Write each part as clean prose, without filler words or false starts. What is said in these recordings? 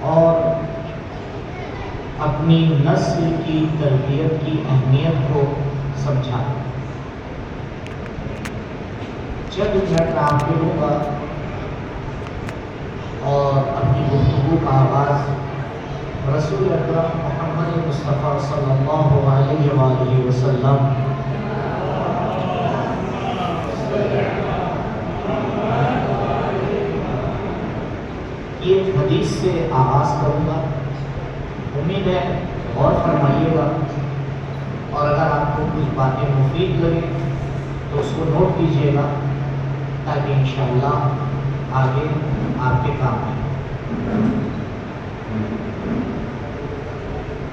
اور اپنی نسل کی تربیت کی اہمیت کو سمجھا۔ چند منٹ میں آپ کو لوں گا اور اپنی گفتگو کا آغاز رسول اکرم محمد مصطفیٰ صلی اللہ علیہ وآلہ وسلم کی ایک حدیث سے آغاز کروں گا۔ امید ہے غور فرمائیے گا، اور اگر آپ کو کچھ باتیں مفید لگیں تو اس کو نوٹ کیجیے گا تاکہ انشاءاللہ آگے آپ کے کام آئے۔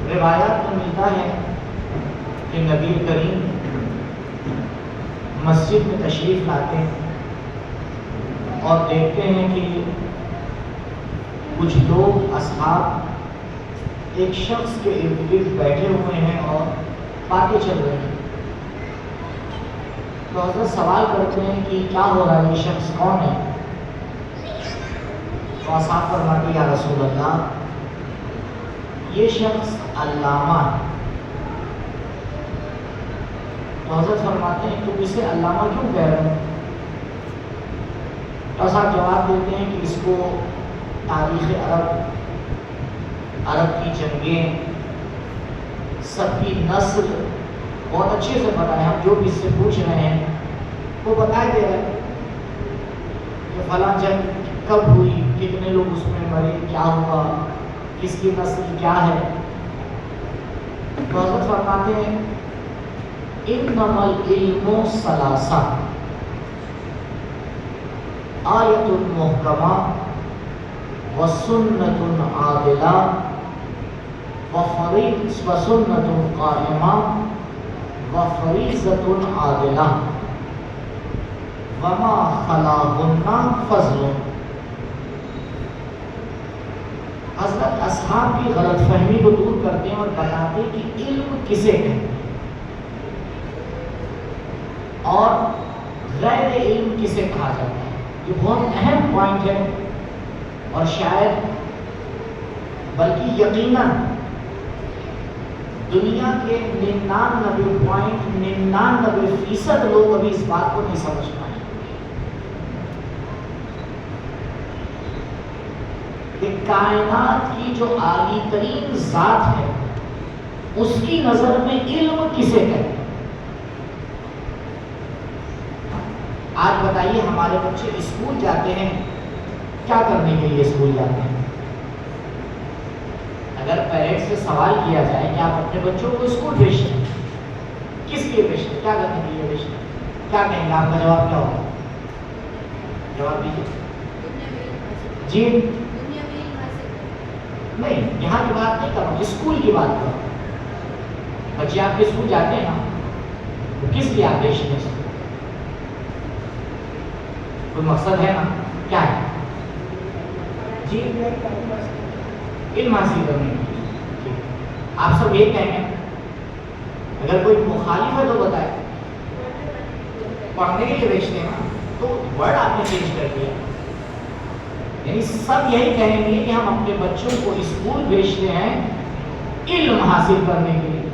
روایات میں ملتا ہے کہ نبی کریم مسجد میں تشریف لاتے ہیں اور دیکھتے ہیں کہ کچھ لوگ اصحاب ایک شخص کے ارد گرد بیٹھے ہوئے ہیں اور باتیں چل رہی ہیں۔ تو حضرت سوال کرتے ہیں کہ کیا ہو رہا ہے، یہ شخص کون ہے؟ تو اصحاب فرماتے ہیں یا رسول اللہ یہ شخص علامہ ہے۔ تو حضرت فرماتے ہیں تم اسے علامہ کیوں کہہ رہے ہیں؟ تو اصحاب جواب دیتے ہیں کہ اس کو تاریخ عرب کی جنگیں، سب کی نسل بہت اچھے سے پتہ ہے، ہم جو بھی اس سے پوچھ رہے ہیں وہ بتائے دے رہے ہیں کہ فلاں جنگ کب ہوئی، کتنے لوگ اس میں مرے، کیا ہوا، کس کی نسل کیا ہے۔ تو حضرت فرماتے ہیں انما العلم ثلاثہ، آیۃ محکمہ وسنۃ عادلہ وسنۃ قائمہ وفریضۃ عادلہ وما خلاہن فضل۔ حضرت اصحاب کی غلط فہمی کو دور کرتے ہیں اور بتاتے ہیں کہ علم کسے کہتے ہیں اور غیر علم کسے کہا جاتا ہے۔ یہ بہت اہم پوائنٹ ہے، اور شاید بلکہ یقیناً دنیا کے 99.99% لوگ ابھی اس بات کو نہیں سمجھ پائے کہ کائنات کی جو عالی ترین ذات ہے اس کی نظر میں علم کسے کہتے ہیں۔ آج بتائیے ہمارے بچے اسکول جاتے ہیں، کیا کرنے کے لیے اسکول جاتے ہیں؟ اگر پیرنٹس سے سوال کیا جائے کہ آپ اپنے بچوں کو اسکول بھیجتے ہیں، کس لیے بھیجتے ہیں، کیا کرنے کے لیے بھیجتے ہیں، کیا کہیں گے؟ آپ کا جواب کیا ہوگا؟ جواب دیجیے۔ جی نہیں، یہاں کی بات نہیں کر رہا ہوں، اسکول کی بات کر رہا ہوں۔ بچے آپ کے اسکول جاتے ہیں نا، تو کس لیے آپ بھیجتے ہیں؟ کوئی مقصد ہے نا، کیا ہے؟ جی علم حاصل کرنے کے لیے۔ آپ سب یہ کہیں گے، اگر کوئی مخالف ہے تو بتائے۔ پڑھنے کے لیے بھیجتے ہیں نا، تو ورڈ آپ نے چینج کر دیا، یعنی سب یہی کہیں گے کہ ہم اپنے بچوں کو اسکول بھیجتے ہیں علم حاصل کرنے کے لیے،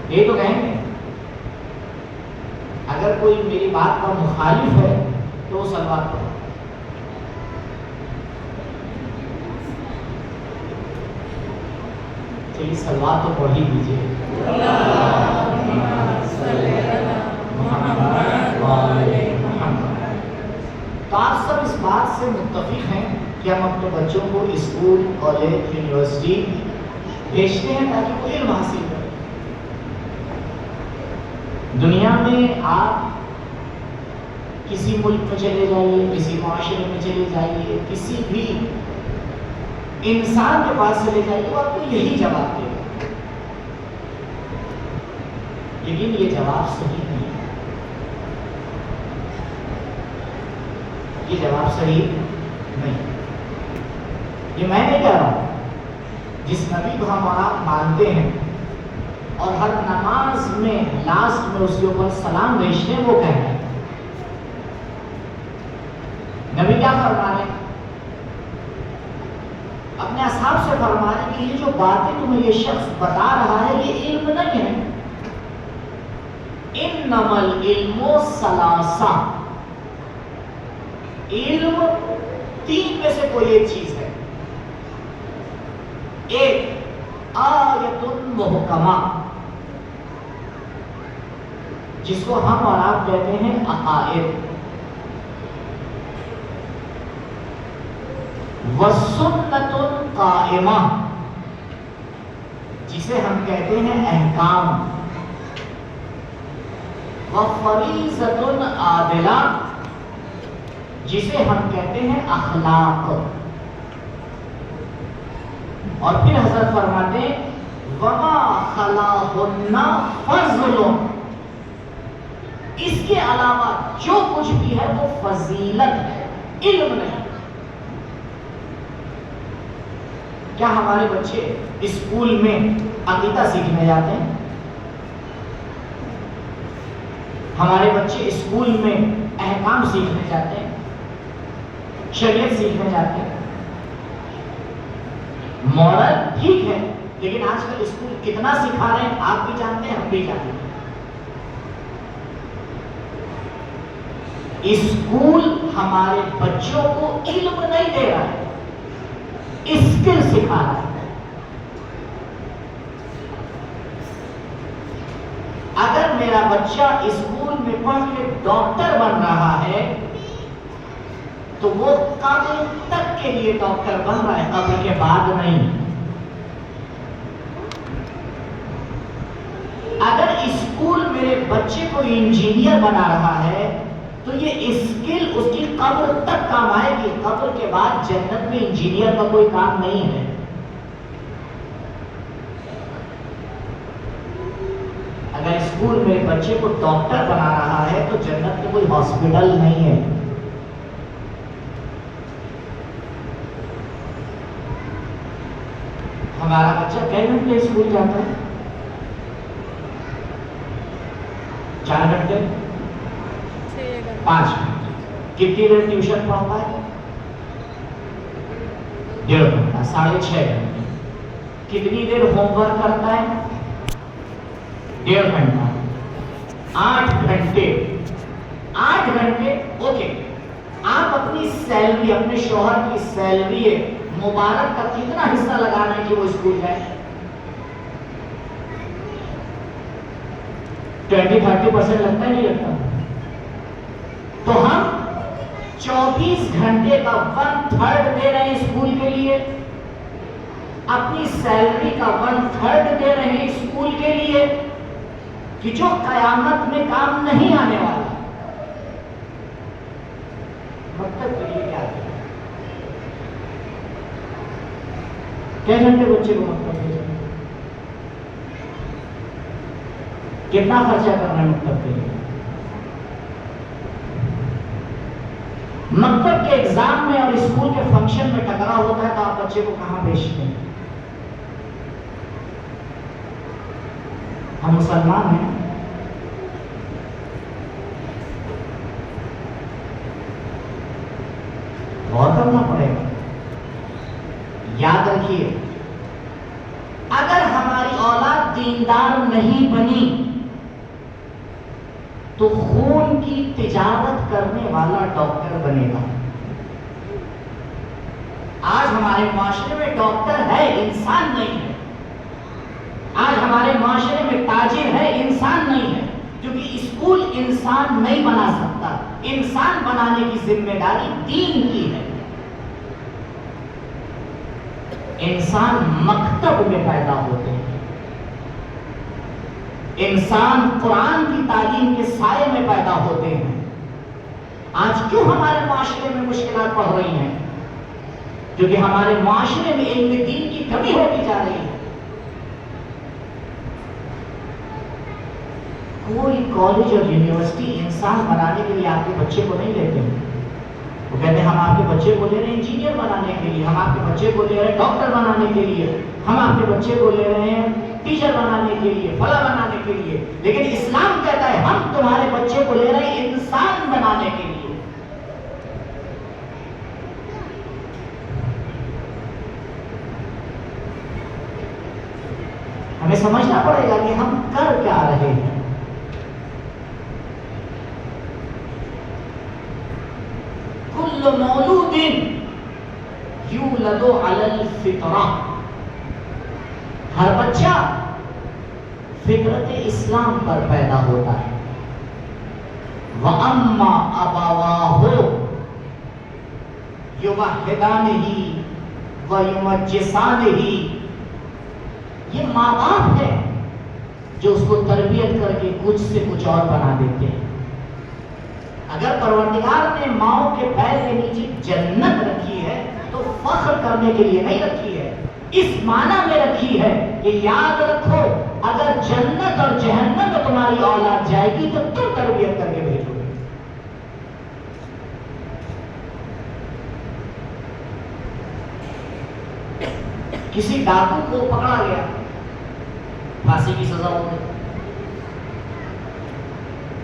یہ تو کہیں گے۔ اگر کوئی میری بات کا مخالف ہے تو وہ سلوات پڑھو۔ چلیے سلوات تو پڑھ ہی دیجیے۔ تو آپ سب اس بات سے متفق ہیں کہ ہم اپنے بچوں کو اسکول، کالج، یونیورسٹی بھیجتے ہیں تاکہ وہ علم حاصل کریں۔ دنیا میں آپ کسی ملک میں چلے جائیے، کسی معاشرے میں چلے جائیے، کسی بھی انسان کے پاس چلے جائیے، وہ آپ کو یہی جواب دے گا، لیکن یہ جواب صحیح نہیں ہے۔ یہ جواب صحیح نہیں، یہ میں نہیں کہہ رہا ہوں، جس نبی کو ہم مانتے ہیں اور ہر نماز میں لاسٹ میں اس کے اوپر سلام بھیجتے ہیں، وہ کہتے ہیں۔ نبی کیا فرما رہے ہیں؟ فرما رہے کہ یہ جو باتیں تمہیں یہ شخص بتا رہا ہے یہ علم نہیں ہے. انما العلم ثلاثہ، علم تین میں سے کوئی ایک چیز ہے. ایک آیت محکمہ، جس کو ہم اور آپ کہتے ہیں عقائد، وسنت قائمہ، جسے ہم کہتے ہیں احکام، وفریضۃ عادلہ، جسے ہم کہتے ہیں اخلاق. اور پھر حضرت فرماتے ہیں وما خلاہن فضل، اس کے علاوہ جو کچھ بھی ہے وہ فضیلت ہے، علم نہیں. کیا ہمارے بچے اسکول میں عقیدہ سیکھنے جاتے ہیں؟ ہمارے بچے اسکول میں احکام سیکھنے جاتے ہیں، شریعت سیکھنے جاتے ہیں؟ مورل ٹھیک ہے، لیکن آج کل اسکول کتنا سکھا رہے ہیں آپ بھی جانتے ہیں، ہم بھی جانتے ہیں. اسکول ہمارے بچوں کو علم نہیں دے رہا ہے، اسکل سکھا رہا ہے. اگر میرا بچہ اسکول میں پڑھ کے ڈاکٹر بن رہا ہے تو وہ قبر تک کے لیے ڈاکٹر بن رہا ہے، قبر کے بعد نہیں. اگر اسکول میرے بچے کو انجینئر بنا رہا ہے تو یہ اسکل اس کی قبر تک کام آئے گی، قبر کے بعد جنت میں انجینئر کا کوئی کام نہیں ہے. اگر اسکول میرے بچے کو ڈاکٹر بنا رہا ہے تو جنت میں کوئی ہاسپٹل نہیں ہے. ہمارا بچہ کئی گھنٹے اسکول جاتا ہے؟ 4 گھنٹے، 5 گھنٹے. کتنی دیر ٹیوشن پڑھتا ہے؟ 1.5 گھنٹہ، 6.5 گھنٹے. کتنی دیر ہوم ورک کرتا ہے؟ 1.5 گھنٹہ. 8 گھنٹے. 8 گھنٹے اوکے. آپ اپنی سیلری، اپنے شوہر کی سیلری مبارک کا کتنا حصہ لگانا ہے کہ وہ اسکول جائے؟ 20-30% لگتا ہے نہیں لگتا؟ تو ہم 24 گھنٹے کا 1/3 دے رہے ہیں اسکول کے لیے، اپنی سیلری کا 1/3 دے رہے ہیں اسکول کے لیے، کہ جو قیامت میں کام نہیں آنے والا. مطلب کے لیے کیا ہے؟ کئی گھنٹے بچے کو مطلب کے لیے کتنا خرچہ کرنا ہے مطلب کے لیے؟ مکتب کے ایگزام میں اور اسکول کے فنکشن میں ٹکراؤ ہوتا ہے تو آپ بچے کو کہاں بھیجتے ہیں؟ ہم مسلمان ہیں، غور کرنا پڑے گا. یاد رکھیے، اگر ہماری اولاد دیندار نہیں بنی تو خون کی تجارت کرنے والا ڈاکٹر بنے گا. آج ہمارے معاشرے میں ڈاکٹر ہے، انسان نہیں ہے. آج ہمارے معاشرے میں تاجر ہے، انسان نہیں ہے. کیونکہ اسکول انسان نہیں بنا سکتا، انسان بنانے کی ذمہ داری دین کی ہے. انسان مکتب میں پیدا ہوتے ہیں، انسان قرآن کی تعلیم کے سائے میں پیدا ہوتے ہیں. آج کیوں ہمارے معاشرے میں مشکلات بڑھ رہی ہیں؟ کیونکہ ہمارے معاشرے میں علم دین کی کمی ہوتی جا رہی ہے. کوئی کالج اور یونیورسٹی انسان بنانے کے لیے آپ کے بچے کو نہیں لیتے ہیں. وہ کہتے ہیں ہم آپ کے بچے کو لے رہے ہیں انجینئر بنانے کے لیے، ہم آپ کے بچے کو لے رہے ہیں ڈاکٹر بنانے کے لیے، ہم آپ کے بچے کو لے رہے ہیں ٹیچر بنانے کے لیے، فلاں بنانے کے لیے. لیکن اسلام کہتا ہے ہم تمہارے بچے کو لے رہے ہیں انسان بنانے کے لیے. ہمیں سمجھنا پڑے گا کہ ہم کر کیا رہے ہیں. کل مولود یولد علی الفطرہ، ہر بچہ فطرت اسلام پر پیدا ہوتا ہے. وَأَمَّا أَبَوَاهُ يُوَحِّدَانِهِ وَيُمَجِّسَانِهِ، یہ ماں باپ ہے جو اس کو تربیت کر کے کچھ سے کچھ اور بنا دیتے ہیں. اگر پروردگار نے ماؤں کے پیر کے نیچے جنت رکھی ہے تو فخر کرنے کے لیے نہیں رکھی ہے، اس معنی میں رکھی ہے کہ یاد رکھو اگر جنت اور جہنم میں تمہاری اولاد جائے گی تو تم تربیت کر کے بھیجو گے. کسی ڈاکو کو پکڑا گیا، پھانسی کی سزا ہو گئی،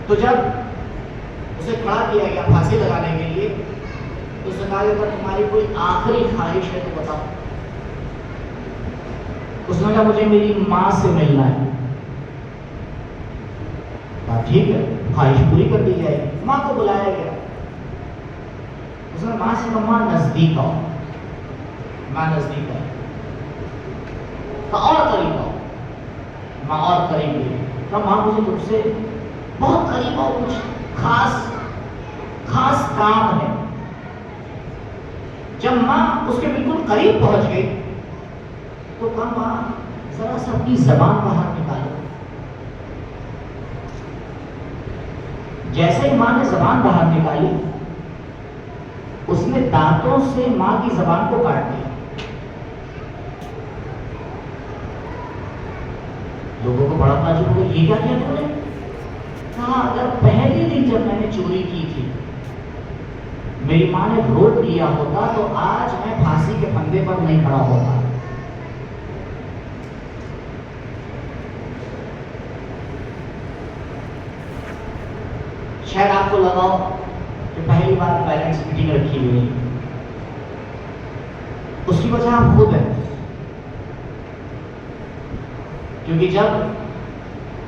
تو جب اسے کھڑا کیا گیا پھانسی لگانے کے لیے تو اس نے کہا کہ اگر تمہاری کوئی آخری خواہش ہے تو بتاؤ. اس نے کہا مجھے میری ماں سے ملنا ہے. کہا ٹھیک ہے خواہش پوری کر دی جائے گی. ماں کو بلایا گیا، اس نے ماں سے کہا ماں نزدیک آؤ. ماں نزدیک آئی، اور قریب آؤ. ماں اور قریب گئی. کہا ماں مجھے تم سے بہت قریب آؤ، کچھ خاص کام ہے. جب ماں اس کے بالکل قریب پہنچ گئی تو کہا ماں ذرا سا اپنی زبان باہر نکالو. جیسے ہی ماں نے زبان باہر نکالی اس نے دانتوں سے ماں کی زبان کو کاٹ دیا. لوگوں کو بڑا تعجب ہوا، یہ کیا کیا تم نے؟ کہا اگر پہلے دن جب میں نے چوری کی تھی میری ماں نے روک دیا ہوتا تو آج میں پھانسی کے پھندے پر نہیں کھڑا ہوتا. شاید آپ کو لگاؤ کہ پہلی بار پیرنٹس میٹنگ رکھی ہوئی ہے، اس کی وجہ آپ خود ہیں. کیونکہ جب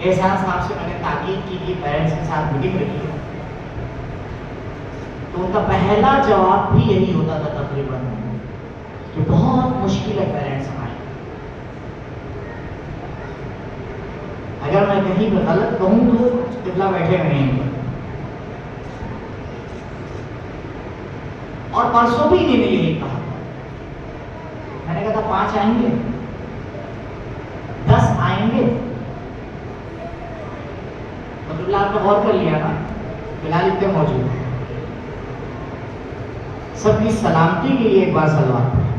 احسان صاحب سے میں نے تاکید کی کہ پیرنٹس کے ساتھ میٹنگ رکھی ہے تو ان کا پہلا جواب بھی یہی ہوتا تھا تقریباً کہ بہت مشکل ہے پیرنٹس ہمارے. اگر میں کہیں پہ غلط کہوں تو قبلہ بیٹھے رہیں گے. اور پرسوں بھی انہوں نے یہی کہا. میں نے کہا تھا 5 آئیں گے، 10 آئیں گے. مطلب آپ نے غور کر لیا نا، فی الحال اتنے موجود ہیں. سب کی سلامتی کے لیے ایک بار صلوات پڑھیں.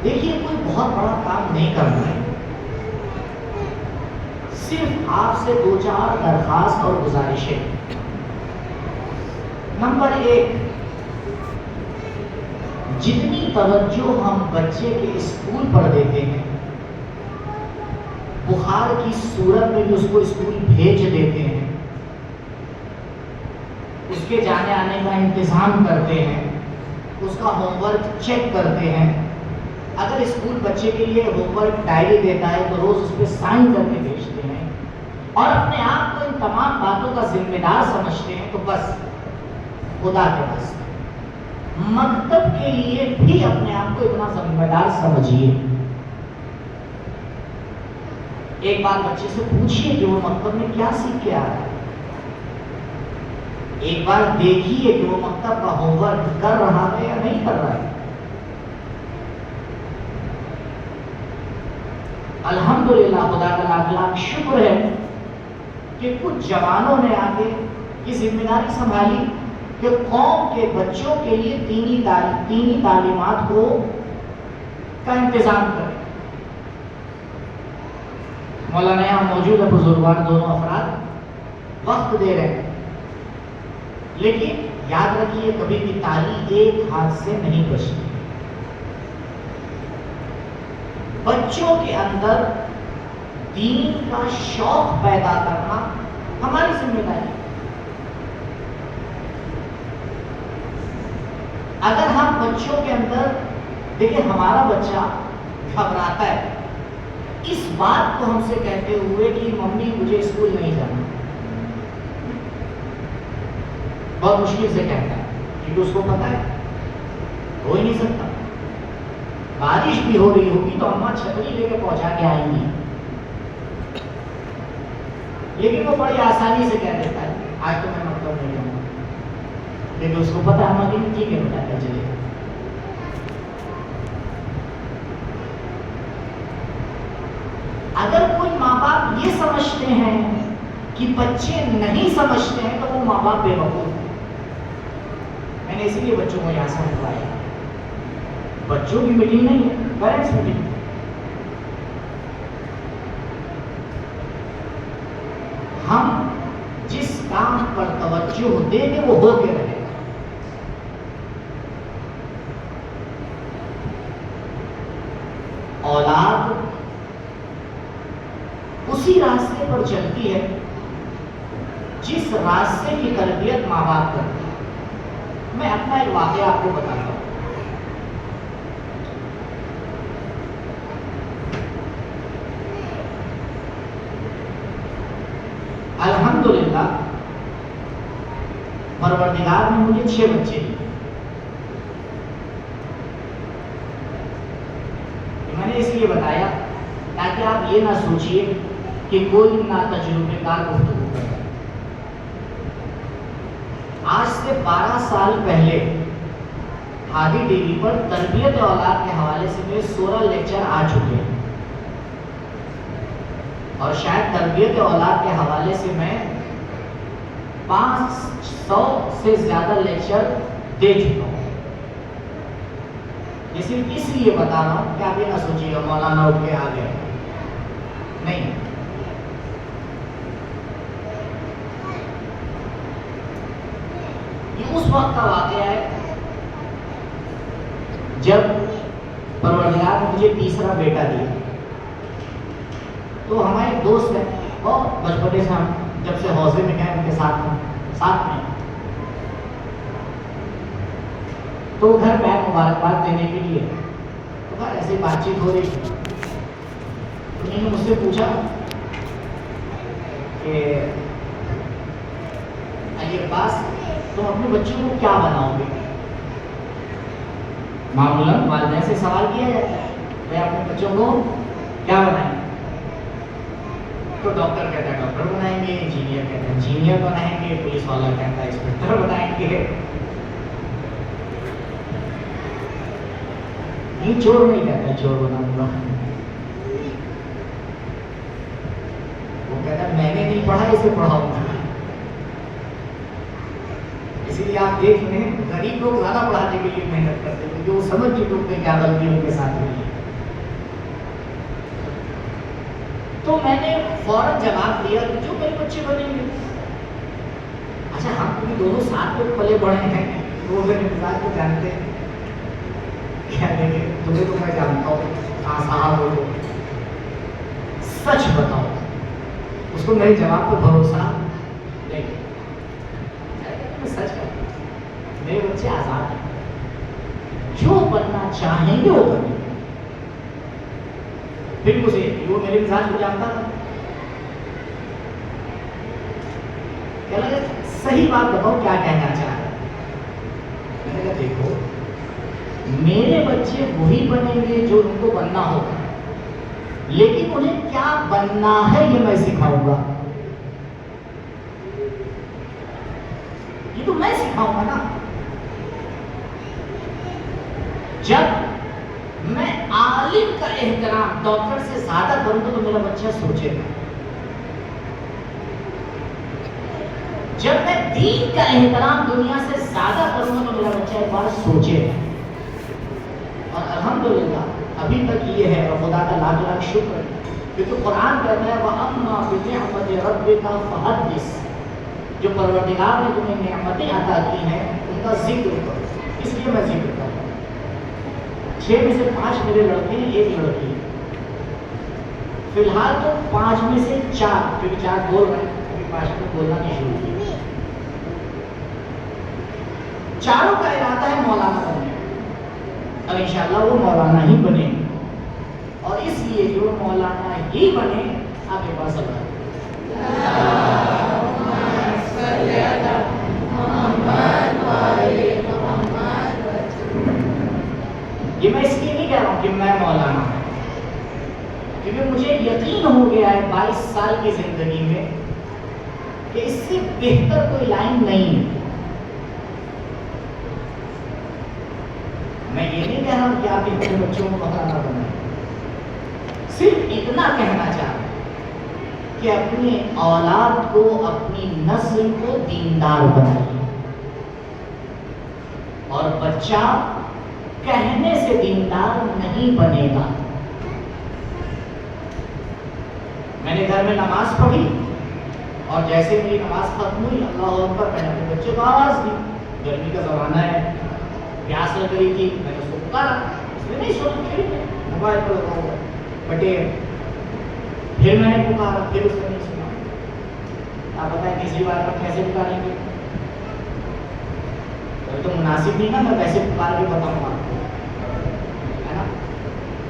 دیکھیے کوئی بہت بڑا کام نہیں کرنا ہے، صرف آپ سے 2-4 درخواست اور گزارشیں. نمبر 1، جتنی توجہ ہم بچے کے اسکول پر دیتے ہیں، بخار کی صورت میں بھی اس کو اسکول بھیج دیتے ہیں، اس کے جانے آنے کا انتظام کرتے ہیں، اس کا ہوم ورک چیک کرتے ہیں. اگر اسکول بچے کے لیے ہوم ورک ڈائری دیتا ہے تو روز اس پہ سائن کر کے بھیجتے ہیں اور اپنے آپ کو ان تمام باتوں کا ذمہ دار سمجھتے ہیں، تو بس خدا کے پاس مکتب کے لیے بھی اپنے آپ کو اتنا ذمہ دار سمجھیے. ایک بار بچے سے پوچھیے کہ وہ مکتب میں کیا سیکھ کے آ رہا ہے. ایک بار دیکھیے کہ وہ مکتب کا ہوم ورک کر رہا ہے یا نہیں کر رہا ہے. الحمدللہ خدا کا لاکھ لاکھ شکر ہے کہ کچھ جوانوں نے آ کے یہ ذمہ داری سنبھالی کہ قوم کے بچوں کے لیے دینی تعلیمات کا انتظام کریں. مولانا یہاں موجود ہے، بزرگوار دونوں افراد وقت دے رہے ہیں، لیکن یاد رکھیے کبھی بھی تالی ایک ہاتھ سے نہیں بچتی. بچوں کے اندر دین کا شوق پیدا کرنا ہماری ذمہ داری ہے. بچوں کے اندر دیکھیں ہمارا بچہ گھبراتا ہے اس بات کو ہم سے کہتے ہوئے کہ ممی مجھے اسکول نہیں جانا، بہت مشکل سے کہتا ہے کیونکہ اس کو پتا ہے ہو ہی نہیں سکتا، بارش بھی ہو رہی ہوگی تو اماں چھتری لے کے پہنچا کے آئیں گی، لیکن وہ بڑی آسانی سے کہہ دیتا ہے آج تو میں مطلب نہیں جاؤں گا، لیکن اس کو پتا ہے کہ ٹھیک ہے بیٹا کہ چلے۔ اگر کوئی ماں باپ یہ سمجھتے ہیں کہ بچے نہیں سمجھتے ہیں تو وہ ماں باپ بے وقوف ہیں۔ میں نے اسی لیے بچوں کو یہاں سے ہٹوایا، بچوں کی میٹنگ نہیں ہے، پیرنٹس میٹنگ۔ ہم جس کام پر توجہ دیں گے وہ ہو کے رہے گا۔ اولاد اسی راستے پر چلتی ہے جس راستے کی تربیت ماں باپ کرتے ہیں۔ میں اپنا ایک واقعہ آپ کو بتاتا ہوں۔ الحمدللہ پروردگار نے مجھے 6 بچے دیے۔ میں نے اس لیے بتایا تاکہ آپ یہ نہ سوچئے کہ کوئی نا تجربے کار گفتگو کر رہا ہے۔ آج سے 12 سال پہلے ہادی ٹی وی پر تربیت اولاد کے حوالے سے میرے 16 لیکچر آ چکے ہیں، اور شاید تربیت اولاد کے حوالے سے میں 500 سے زیادہ لیکچر دے چکا ہوں۔ یہ صرف اس لیے بتا رہا ہوں کہ آپ یہ نہ سوچیے گا مولانا اٹھ کے آ گئے، نہیں۔ یہ اس وقت کا واقعہ ہے جب پروردگار نے مجھے تیسرا بیٹا دیا۔ تو ہمارے ایک دوست ہیں، بہت بچپنے سے ہم جب سے حوضے میں گئے ان کے ساتھ میں تو گھر میں مبارکباد دینے کے لیے تو ایسی بات چیت ہو رہی تھی، تو میں نے مجھ سے پوچھا کہ آئیے پاس تم اپنے بچوں کو کیا بناؤ گے؟ معمولاً والدین سے سوال کیا جاتا ہے بھائی اپنے بچوں کو کیا بنائیں گے؟ تو ڈاکٹر کہتا ہے ڈاکٹر بنائیں گے، انجینئر کہتا ہے انجینئر بنائیں گے، پولیس والا کہتا ہے انسپکٹر بنائیں گے۔ یہ چور نہیں کہتا چور بناؤں گا، وہ کہتا ہے میں نے نہیں پڑھا اسے پڑھاؤں گا۔ اسی لیے آپ دیکھ لیں غریب لوگ زیادہ پڑھانے کے لیے محنت کرتے ہیں کیونکہ وہ سمجھ چکے ہوتے ہیں کیا غلطی ان کے ساتھ ہوئی ہے۔ تو میں نے فوراً جواب دیا کہ جو میرے بچے بنیں گے۔ اچھا ہم بھی دونوں ساتھ میں پلے بڑھے ہیں، وہ میرے مزاج کو جانتے ہیں، کیا لیں گے تمہیں تو میں جانتا ہوں، ہاں صاحب ہو تو سچ بتاؤ۔ اس کو میرے جواب پہ بھروسہ نہیں، میں سچ کرتا ہوں میرے بچے آزاد ہیں، جو بننا چاہیں گے وہ بنیں گے۔ پھر مجھے وہ میرے مزاج کو جانتا تھا، کیا لگا صحیح بات بتاؤ کیا کہنا چاہ رہے؟ میں نے کہا دیکھو میرے بچے وہی بنیں گے جو ان کو بننا ہوگا، لیکن انہیں کیا بننا ہے یہ میں سکھاؤں گا، یہ تو میں سکھاؤں گا نا۔ جب میں عالم کا احترام ڈاکٹر سے زیادہ کروں گا تو میرا بچہ سوچے گا، جب میں دین کا احترام دنیا سے زیادہ کروں گا تو میرا بچہ ایک بار سوچے گا۔ اور الحمدللہ ابھی تک یہ ہے، اور خدا کا لاکھ لاکھ شکر ہے، کیونکہ قرآن کہتا ہے وَأَمَّا بِنِعْمَتِ رَبِّكَ فَحَدِّثْ، جو پروردگار نے تمہیں نعمتیں عطا کی ہیں ان کا ذکر کرو۔ اس لیے میں ذکر کرتا ہوں۔ 6 میں سے 5 میرے لڑکے ہیں، 1 لڑکی ہے۔ فی الحال تو 5 میں سے 4، کیونکہ 4 بول رہے ہیں، ابھی 5 میں بولنا نہیں شروع کیا۔ چاروں کا ارادہ ہے مولانا بننے کا۔ اور انشاءاللہ وہ مولانا ہی بنے، اور اس لیے جو مولانا ہی بنے آپ کے پاس اللہ یہ میں اس لیے نہیں کہہ رہا ہوں کہ میں مولانا ہوں، کیونکہ مجھے یقین ہو گیا ہے 22 سال کی زندگی میں کہ اس سے بہتر کوئی لائن نہیں ہے۔ میں یہ نہیں کہہ رہا ہوں کہ آپ اپنے بچوں کو مولانا بنائیں، صرف اتنا کہنا چاہتا ہوں کہ اپنی اولاد کو، اپنی نسل کو دیندار بنائیے، اور بچہ کہنے سے دیندار نہیں بنے گا۔ میں نے گھر میں نماز پڑھی اور جیسے میری نماز ختم ہوئی اللہ اکبر، میں نے اپنے بچے کو آواز دی، گرمی کا زمانہ ہے، پیاس لگ رہی تھی، میں نے اس کو پکارا، اس نے نہیں سنا، موبائل پر لگا ہوا بٹے، پھر میں نے پکارا، پھر اس نے نہیں سنا۔ آپ بتائیں تیسری بار پر کیسے پکاریں گے؟ تو مناسب نہیں نا میں ویسے پکار کے بتاؤں آپ کو، ہے نا؟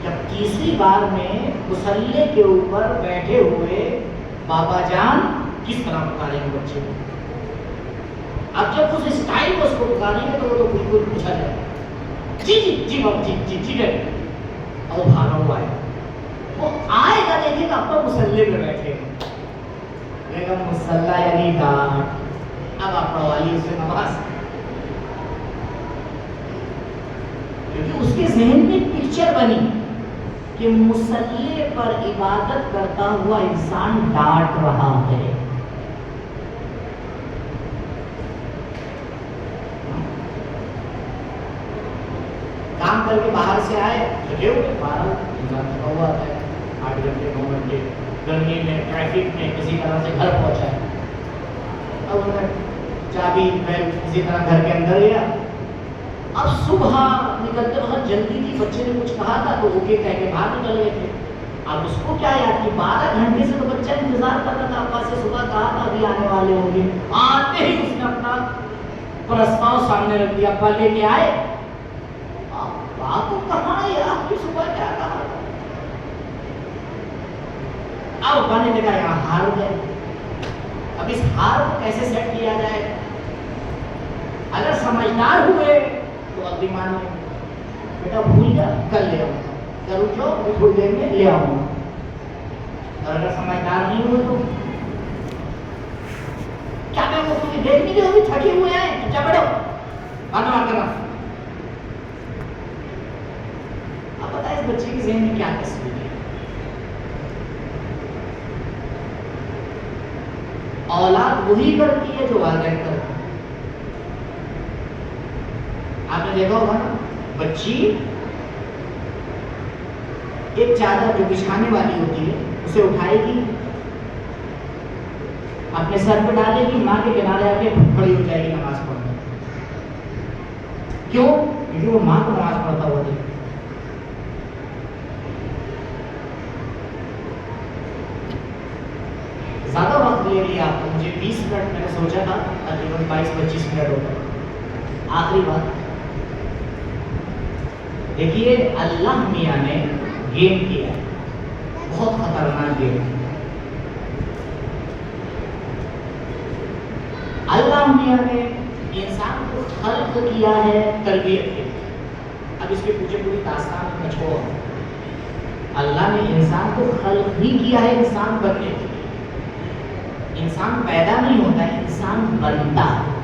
جب تیسری بار میں مصلی کے اوپر بیٹھے ہوئے بابا جان کس طرح پکاریں گے بچے کو؟ اب جب اس اسٹائل میں اس کو پکاریں گے تو وہ تو بالکل پوچھا جائے جی جی جی بابا جی جی ٹھیک ہے، اور وہ بھاگا ہوا ہے، وہ آئے گا دیکھے گا اب مصلی پہ بیٹھے گا، مصلی یعنی ڈانٹ، اب آپ پڑھوائیے اس سے نماز، کیونکہ اس کے ذہن میں پکچر بنی کہ مصلی پر عبادت کرتا ہوا انسان ڈانٹ رہا ہے۔ کام کر کے باہر سے آئے، تھکے ہوئے، باہر انسان تھکا ہوا آتا ہے، 8 گھنٹے 9 گھنٹے گرمی میں ٹریفک میں کسی طرح سے گھر پہنچا ہے، اب انہوں نے چابی بیل کسی طرح گھر کے اندر گیا، اب صبح نکلتے وقت جلدی تھی، بچے نے کچھ کہا تھا تو اوکے کہہ کے باہر نکل گئے تھے۔ اب اس کو کیا یاد کہ 12 گھنٹے سے تو بچہ انتظار کر رہا تھا، ابا سے صبح کہا تھا ابھی آنے والے ہوں گے، آتے ہی اس نے اپنا پرستاؤ سامنے رکھ دیا، ابا لے کے آئے، ابا کو کہاں ہے آپ کی صبح کیا کہا تھا؟ اب ابا نے دیکھا یہاں ہار گئے، اب اس ہار کو کیسے سیٹ کیا جائے؟ اگر سمجھدار ہوئے تو اگلی مان لیں، بیٹا بھول جا کل لے آؤں گا، کرو جو تھوڑی دیر میں لے آؤں گا، اور اگر سمجھدار نہیں ہوئے تو کیا میں وہ کچھ دیکھ نہیں ہوگی، تھکے ہوئے ہیں، کیا بیٹھو بات بات کرنا۔ اب بتائیں اس بچے کے ذہن میں کیا تصویر ہے؟ اولاد وہی کرتی ہے جو والدین کرتے ہیں۔ آپ نے دیکھا ہوگا نا، بچی ایک چادر جو بچھانے والی ہوتی ہے اسے اٹھائے گی، اپنے سر پہ ڈالے گی، ماں کے کنارے آ کے کھڑی ہو جائے گی نماز پڑھنے۔ کیوں؟ کیونکہ وہ ماں کو نماز پڑھتا ہوا دیکھے۔ زیادہ وقت لے لیا آپ کو، مجھے 20 منٹ میں نے سوچا تھا، تقریباً 22-25 منٹ ہوگا۔ آخری بات دیکھیے، اللہ میاں نے گیم کیا ہے، بہت خطرناک گیم۔ اللہ میاں نے انسان کو خلق کیا ہے تربیت کے لیے۔ اب اس کے پیچھے پوری داستان میں چھوڑو، اللہ نے انسان کو خلق بھی کیا ہے انسان بننے کے لیے۔ انسان پیدا نہیں ہوتا ہے، انسان بنتا ہے۔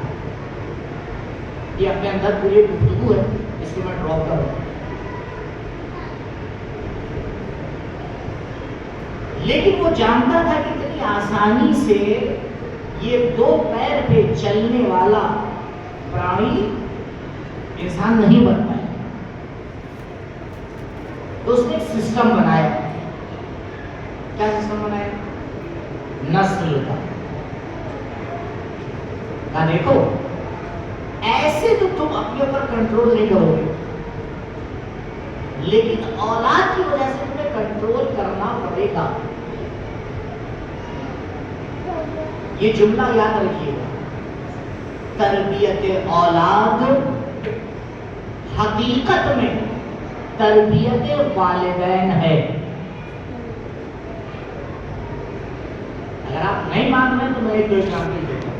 یہ اپنے اندر پوری گفتگو ہے، اس کو میں ڈراپ کروں۔ لیکن وہ جانتا تھا کہ اتنی آسانی سے یہ 2 پیر پہ چلنے والا پرانی انسان نہیں بن پائے، تو اس نے ایک سسٹم بنایا۔ کیا سسٹم بنایا؟ نسل کا۔ کہا دیکھو ایسے تو تم اپنے اوپر کنٹرول نہیں کرو گے، لیکن اولاد کی وجہ سے تمہیں کنٹرول کرنا پڑے گا۔ یہ جملہ یاد رکھیے گا، تربیت اولاد حقیقت میں تربیت والدین ہے. اگر آپ نہیں مان رہے تو میں ایک دو ایگزامپل دیتا ہوں.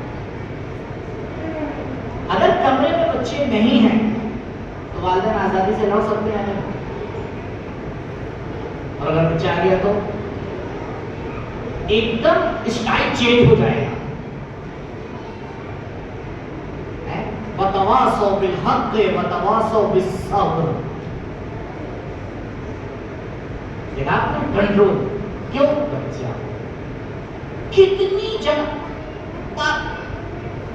اگر کمرے میں بچے نہیں ہیں تو والدین آزادی سے لڑ سکتے ہیں نہیں. اور اگر بچہ آ گیا تو ایک دم اسٹائل چینج ہو جائے گا. وَتَوَاصَوْا بِالْحَقِّ وَتَوَاصَوْا بِالصَّبْرِ. دیکھا آپ نے کنٹرول. کیوں؟ بچہ کتنی جگہ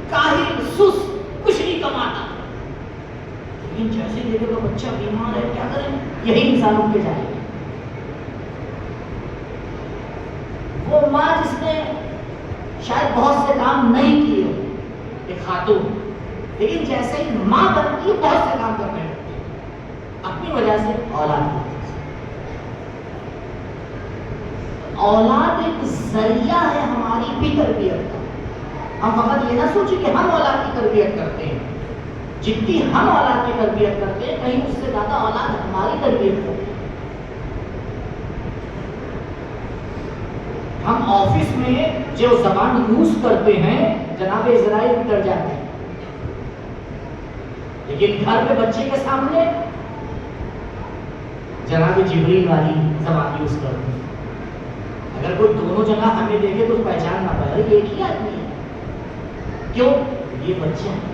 کاہل سست کچھ نہیں کماتا، لیکن جیسے دیکھے تو بچہ بیمار ہے کیا کریں؟ یہی انسانوں کے جائے. وہ ماں جس نے شاید بہت سے کام نہیں کیے، ایک خاتون، لیکن جیسے ہی ماں بنتی ہے بہت سے کام کرنے لگتی ہے اپنی وجہ سے. اولاد ایک ذریعہ ہے ہماری بھی تربیت کا. ہم فقط یہ نہ سوچیں کہ ہم اولاد کی تربیت کرتے ہیں. جتنی ہم اولاد کی تربیت کرتے ہیں کہیں اس سے زیادہ اولاد ہماری تربیت کرتے ہیں. ہم آفس میں جو زبان یوز کرتے ہیں جناب اسرائیل بھی ڈر جاتے ہیں، لیکن گھر پہ بچے کے سامنے جناب جبریل والی زبان یوز کرتے ہیں. اگر کوئی دونوں جگہ ہمیں دیکھے تو پہچان نہ پائے یہ ایک ہی آدمی ہے. کیوں؟ یہ بچہ ہے.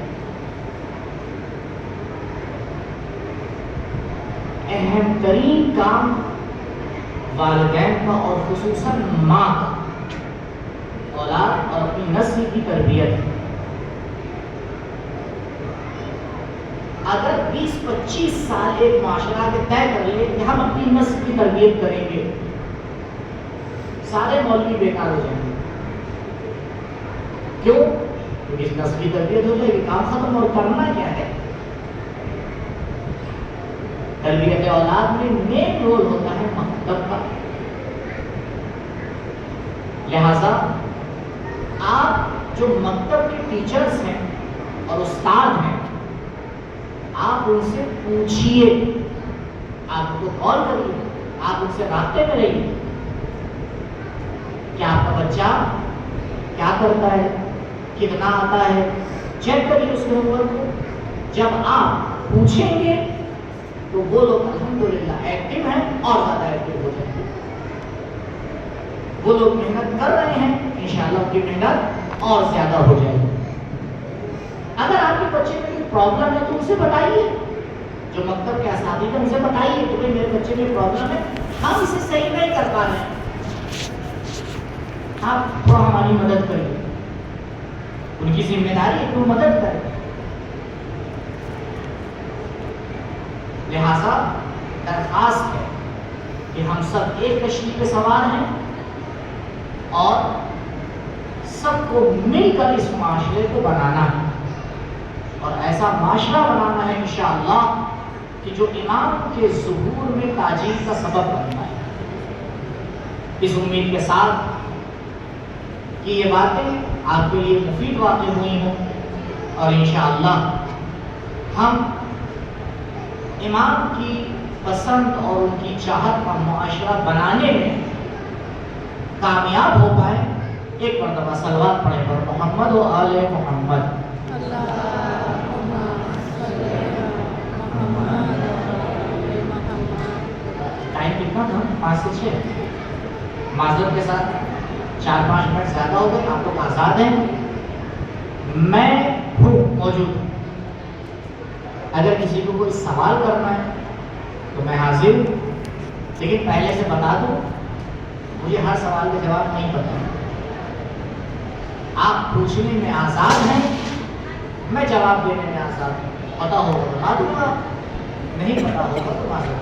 اہم ترین کام والدین کا اور خصوصاً ماں کا اولاد اور اپنی نسل کی تربیت ہے. اگر 20-25 سال ایک معاشرہ کے طے کر لے کہ ہم اپنی نسل کی تربیت کریں گے، سارے مولوی بیکار ہو جائیں گے. کیوں؟ کیونکہ اس نسل کی تربیت ہو جائے گی، کام ختم. اور کرنا کیا ہے؟ تربیت اولاد میں مین رول ہوتا ہے مکتب کا. لہذا آپ جو مکتب کے ٹیچرز ہیں اور استاد ہیں، آپ ان سے پوچھئے، آپ کو کال کریے، آپ ان سے رابطے میں رہیے. کیا آپ کا بچہ کیا کرتا ہے، کتنا آتا ہے، چیک کریے اس کے ہوم ورک کو. جب آپ پوچھیں گے تو وہ لوگ الحمدللہ ایکٹیو ہیں اور زیادہ ایکٹیو ہو جائیں گے. وہ لوگ محنت کر رہے ہیں، انشاءاللہ ان کی محنت اور زیادہ ہو جائے گی. اگر آپ کے بچے میں کوئی پرابلم ہے تو ان سے بتائیے. جو مکتب کے اساتذہ ان سے بتائیے کہ میرے بچے میں پرابلم ہے، ہم اسے صحیح نہیں کر پا رہے ہیں، آپ تھوڑا ہماری مدد کریے. ان کی ذمہ داری ہے کہ وہ مدد کریں. لہذا درخواست ہے کہ ہم سب ایک کشتی پہ سوار ہیں اور سب کو مل کر اس معاشرے کو بنانا ہے، اور ایسا معاشرہ بنانا ہے انشاءاللہ کہ جو امام کے ظہور میں تاجیل کا سبب بنتا ہے. اس امید کے ساتھ کہ یہ باتیں آپ کے لیے مفید واقع ہوئی ہوں، اور انشاءاللہ ہم امام کی پسند اور ان کی چاہت کا معاشرہ بنانے میں کامیاب ہو پائے. ایک مرتبہ صلوات پڑھیں پر محمد و آل محمد. ٹائم کتنا تھا؟ 5 سے 6. معذرت کے ساتھ 4-5 منٹ زیادہ ہو گئے. آپ لوگ آزاد ہیں، میں ہوں موجود. اگر کسی کو کوئی سوال کرنا ہے تو میں حاضر ہوں، لیکن پہلے سے بتا دوں مجھے ہر سوال کا جواب نہیں پتا. آپ پوچھنے میں آزاد ہیں، میں جواب دینے میں آزاد ہوں. پتا ہوگا بتا دوں گا، نہیں پتا ہوگا تو معذرت.